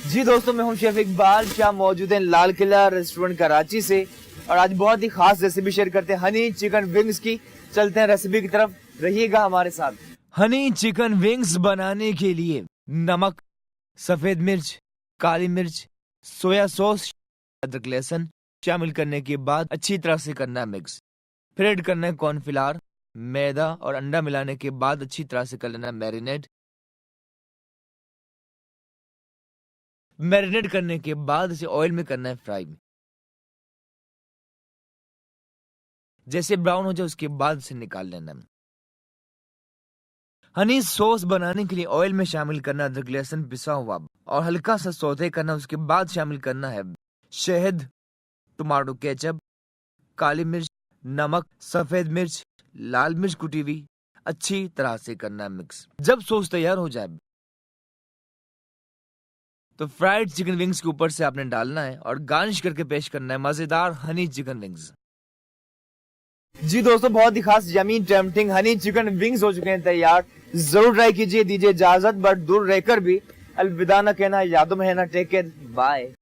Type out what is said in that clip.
जी दोस्तों, मैं हूं शेफ इकबाल शाह, मौजूद है लाल किला रेस्टोरेंट कराची से। और आज बहुत ही खास रेसिपी शेयर करते हैं हनी चिकन विंग्स की। चलते हैं रेसिपी की तरफ, रहिएगा हमारे साथ। हनी चिकन विंग्स बनाने के लिए नमक, सफेद मिर्च, काली मिर्च, सोया सॉस, अदरक लहसुन शामिल करने के बाद अच्छी तरह से करना है मिक्स। फिर ऐड करना है कॉर्नफ्लावर, मैदा और अंडा मिलाने के बाद अच्छी तरह से कर लेना है मैरिनेट। मैरिनेट करने के बाद इसे ऑयल में करना है फ्राई। जैसे ब्राउन हो जाए उसके बाद इसे निकाल लेना है। हनी सॉस बनाने के लिए ऑयल में शामिल करना अदरक लहसुन पिसा हुआ और हल्का सा सौते करना। उसके बाद शामिल करना है शहद, टमाटो केचप, काली मिर्च, नमक, सफेद मिर्च, लाल मिर्च कुटी हुई। अच्छी तरह से करना है मिक्स। जब सॉस तैयार हो जाए तो फ्राइड चिकन विंग्स के ऊपर से आपने डालना है और गार्निश करके पेश करना है मजेदार हनी चिकन विंग्स। जी दोस्तों, बहुत ही खास yummy tempting Honey chicken wings हो चुके हैं तैयार। जरूर ट्राई कीजिए। दीजिए इजाजत, बट दूर रहकर भी अलविदा न कहना, यादों में है ना। Take care, bye.